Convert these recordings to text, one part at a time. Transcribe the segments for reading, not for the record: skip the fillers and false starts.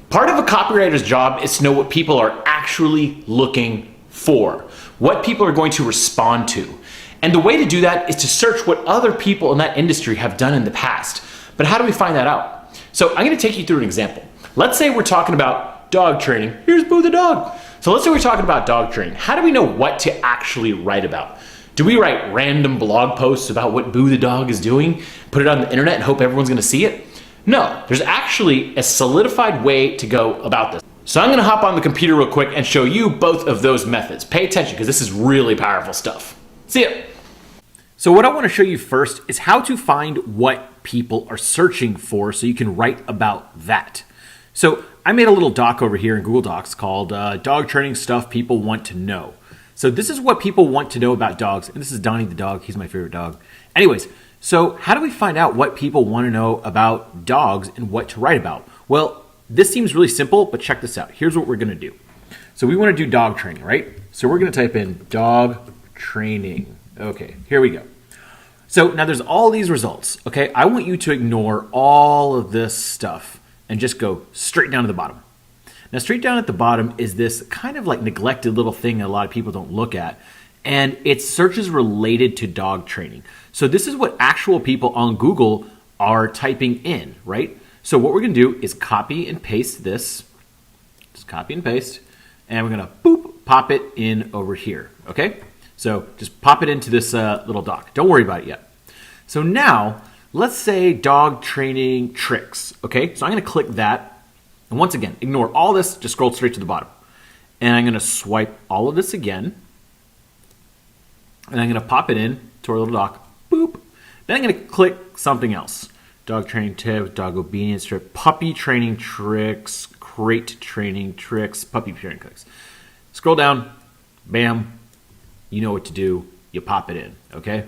Part of a copywriter's job is to know what people are actually looking for, what people are going to respond to. And the way to do that is to search what other people in that industry have done in the past. But how do we find that out? So I'm going to take you through an example. Let's say we're talking about dog training. Here's Boo the dog. So let's say we're talking about dog training. How do we know what to actually write about? Do we write random blog posts about what Boo the dog is doing, put it on the internet and hope everyone's going to see it? No, there's actually a solidified way to go about this. So I'm going to hop on the computer real quick and show you both of those methods. Pay attention because this is really powerful stuff. See ya. So what I want to show you first is how to find what people are searching for so you can write about that. So I made a little doc over here in Google Docs called Dog Training Stuff People Want to Know. So this is what people want to know about dogs. And this is Donnie the dog. He's my favorite dog. Anyways, so how do we find out what people want to know about dogs and what to write about? Well, this seems really simple, but check this out. Here's what we're going to do. So we want to do dog training, right? So we're going to type in dog training. Okay, here we go. So now there's all these results, okay? I want you to ignore all of this stuff and just go straight down to the bottom. Now, straight down at the bottom is this kind of like neglected little thing that a lot of people don't look at, and it's searches related to dog training. So this is what actual people on Google are typing in, right? So what we're going to do is copy and paste this. Just copy and paste, and we're going to boop, pop it in over here, okay? So just pop it into this little doc. Don't worry about it yet. So now, let's say dog training tricks, okay? So I'm going to click that. And once again, ignore all this, just scroll straight to the bottom. And I'm going to swipe all of this again. And I'm going to pop it in to our little doc. Boop. Then I'm going to click something else. Dog training tips, dog obedience trip, puppy training tricks, crate training tricks, puppy training tricks. Scroll down. Bam. You know what to do. You pop it in, okay?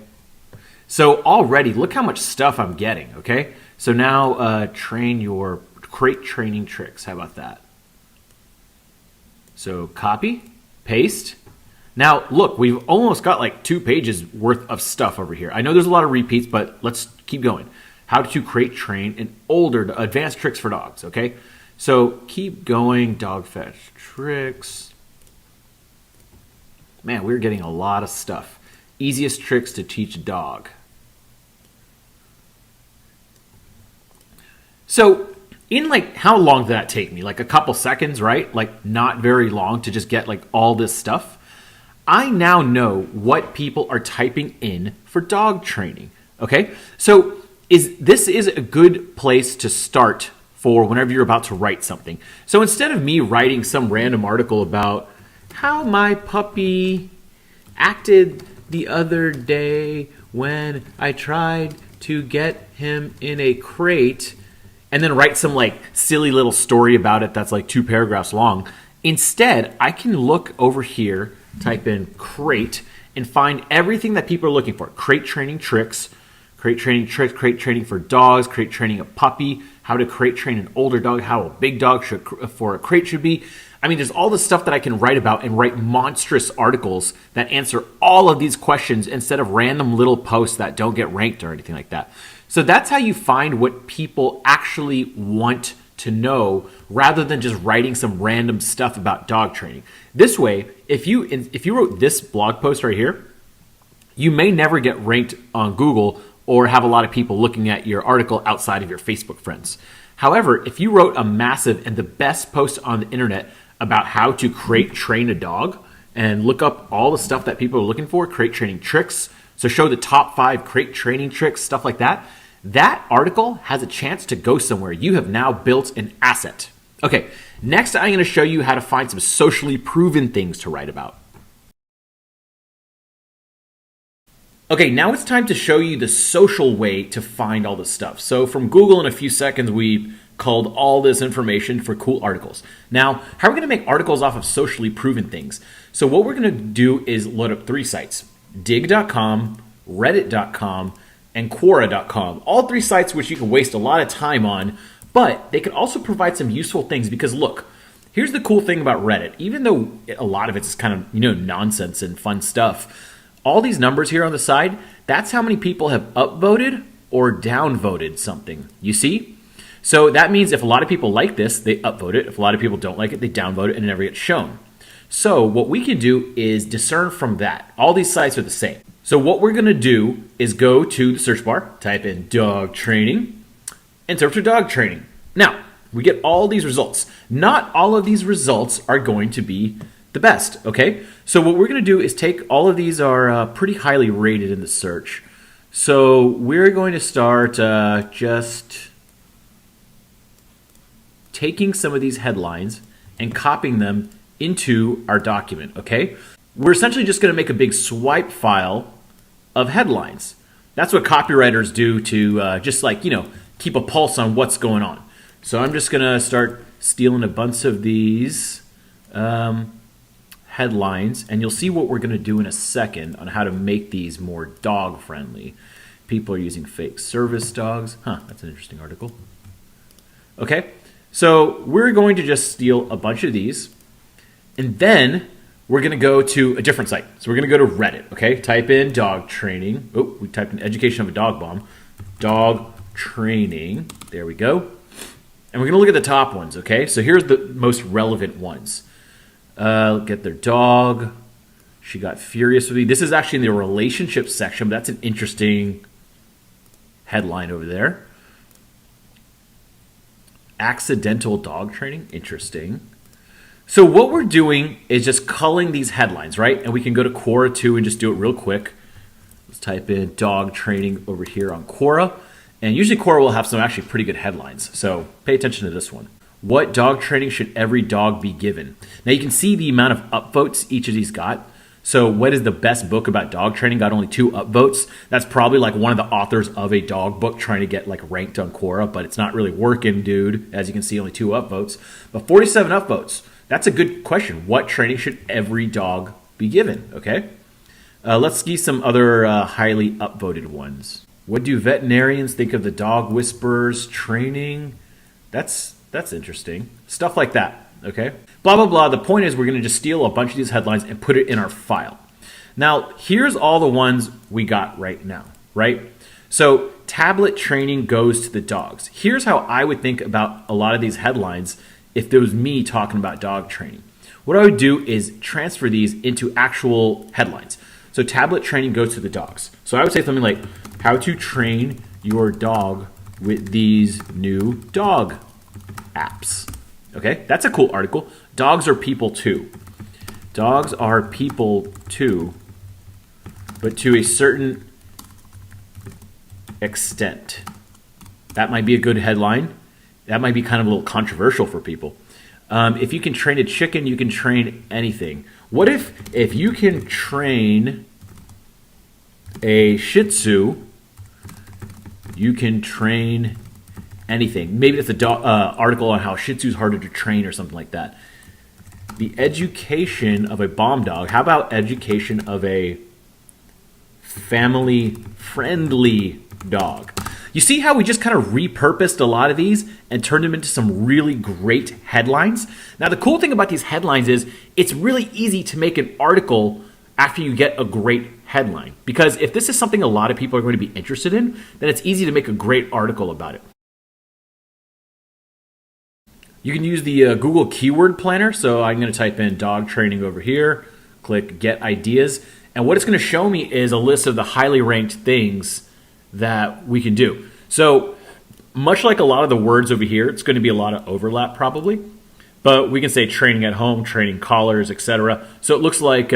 So already, look how much stuff I'm getting, okay? So now train your crate training tricks. How about that? So copy, paste. Now look, we've almost got like 2 pages worth of stuff over here. I know there's a lot of repeats, but let's keep going. How to crate train an older advanced tricks for dogs, okay? So keep going, dog fetch tricks. Man, we're getting a lot of stuff. Easiest tricks to teach a dog. So in like, how long did that take me? Like a couple seconds, right? Like not very long to just get like all this stuff. I now know what people are typing in for dog training, okay? So this is a good place to start for whenever you're about to write something. So instead of me writing some random article about how my puppy acted the other day when I tried to get him in a crate, and then write some like silly little story about it that's like 2 paragraphs long. Instead, I can look over here, type in crate, and find everything that people are looking for. Crate training tricks, crate training for dogs, crate training a puppy, how to crate train an older dog, how a big dog for a crate should be. I mean, there's all this stuff that I can write about and write monstrous articles that answer all of these questions instead of random little posts that don't get ranked or anything like that. So that's how you find what people actually want to know rather than just writing some random stuff about dog training. This way, if you wrote this blog post right here, you may never get ranked on Google or have a lot of people looking at your article outside of your Facebook friends. However, if you wrote a massive and the best post on the internet about how to crate train a dog and look up all the stuff that people are looking for, crate training tricks, so show the top 5 crate training tricks, stuff like that, that article has a chance to go somewhere. You have now built an asset. Okay, next I'm going to show you how to find some socially proven things to write about. Okay, now it's time to show you the social way to find all this stuff. So from Google in a few seconds, we culled all this information for cool articles. Now, how are we going to make articles off of socially proven things? So what we're going to do is load up 3 sites, dig.com, reddit.com, and Quora.com. All 3 sites which you can waste a lot of time on, but they can also provide some useful things because look, here's the cool thing about Reddit. Even though a lot of it's kind of, nonsense and fun stuff, all these numbers here on the side, that's how many people have upvoted or downvoted something. You see? So that means if a lot of people like this, they upvote it. If a lot of people don't like it, they downvote it and it never gets shown. So what we can do is discern from that. All these sites are the same. So what we're going to do is go to the search bar, type in dog training, and search for dog training. Now, we get all these results. Not all of these results are going to be the best, okay? So what we're going to do is take all of these are pretty highly rated in the search. So we're going to start just taking some of these headlines and copying them into our document, okay? We're essentially just going to make a big swipe file of headlines. That's what copywriters do to just like, keep a pulse on what's going on. So I'm just going to start stealing a bunch of these headlines, and you'll see what we're going to do in a second on how to make these more dog friendly. People are using fake service dogs. That's an interesting article. Okay, so we're going to just steal a bunch of these, and then we're going to go to a different site. So we're going to go to Reddit, okay? Type in dog training. Oh, we typed in education of a dog bomb. Dog training. There we go. And we're going to look at the top ones, okay? So here's the most relevant ones. Get their dog. She got furious with me. This is actually in the relationship section, but that's an interesting headline over there. Accidental dog training. Interesting. So what we're doing is just culling these headlines, right? And we can go to Quora too and just do it real quick. Let's type in dog training over here on Quora. And usually Quora will have some actually pretty good headlines. So pay attention to this one. What dog training should every dog be given? Now you can see the amount of upvotes each of these got. So what is the best book about dog training? Got only 2 upvotes. That's probably like one of the authors of a dog book trying to get like ranked on Quora, but it's not really working, dude. As you can see, only 2 upvotes, but 47 upvotes. That's a good question. What training should every dog be given? Okay. Let's see some other highly upvoted ones. What do veterinarians think of the dog whisperers training? That's interesting. Stuff like that. Okay. Blah, blah, blah. The point is we're going to just steal a bunch of these headlines and put it in our file. Now, here's all the ones we got right now, right? So tablet training goes to the dogs. Here's how I would think about a lot of these headlines if there was me talking about dog training. What I would do is transfer these into actual headlines. So tablet training goes to the dogs. So I would say something like, how to train your dog with these new dog apps. Okay, that's a cool article. Dogs are people too. Dogs are people too, but to a certain extent. That might be a good headline. That might be kind of a little controversial for people. If you can train a chicken, you can train anything. What if you can train a Shih Tzu, you can train anything? Maybe that's an article on how Shih Tzu is harder to train or something like that. The education of a bomb dog. How about education of a family-friendly dog? You see how we just kind of repurposed a lot of these and turned them into some really great headlines? Now, the cool thing about these headlines is it's really easy to make an article after you get a great headline. Because if this is something a lot of people are going to be interested in, then it's easy to make a great article about it. You can use the Google Keyword Planner. So I'm going to type in dog training over here, click Get Ideas. And what it's going to show me is a list of the highly ranked things that we can do. So much like a lot of the words over here, it's going to be a lot of overlap probably, but we can say training at home, training collars, etc. So it looks like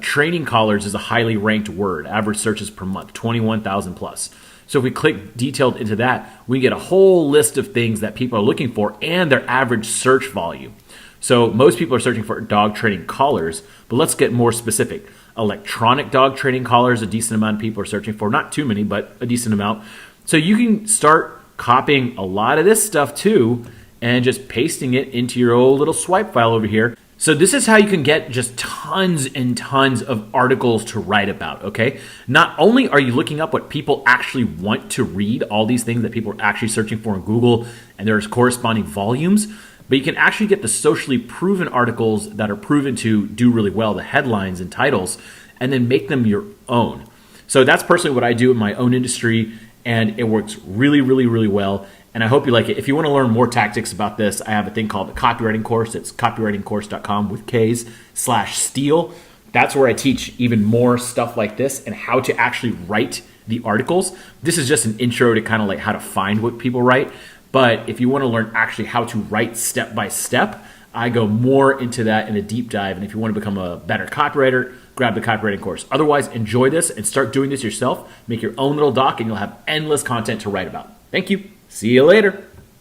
training collars is a highly ranked word, average searches per month, 21,000 plus. So if we click detailed into that, we get a whole list of things that people are looking for and their average search volume. So most people are searching for dog training collars, but let's get more specific. Electronic dog training collars, a decent amount of people are searching for. Not too many, but a decent amount. So you can start copying a lot of this stuff too and just pasting it into your old little swipe file over here. So this is how you can get just tons and tons of articles to write about, okay? Not only are you looking up what people actually want to read, all these things that people are actually searching for in Google, and there's corresponding volumes, but you can actually get the socially proven articles that are proven to do really well, the headlines and titles, and then make them your own. So that's personally what I do in my own industry, and it works really, really, really well. And I hope you like it. If you want to learn more tactics about this, I have a thing called the copywriting course. It's copywritingcourse.com with K's/Steele. That's where I teach even more stuff like this and how to actually write the articles. This is just an intro to kind of like how to find what people write. But if you want to learn actually how to write step by step, I go more into that in a deep dive. And if you want to become a better copywriter, grab the copywriting course. Otherwise, enjoy this and start doing this yourself. Make your own little doc and you'll have endless content to write about. Thank you. See you later.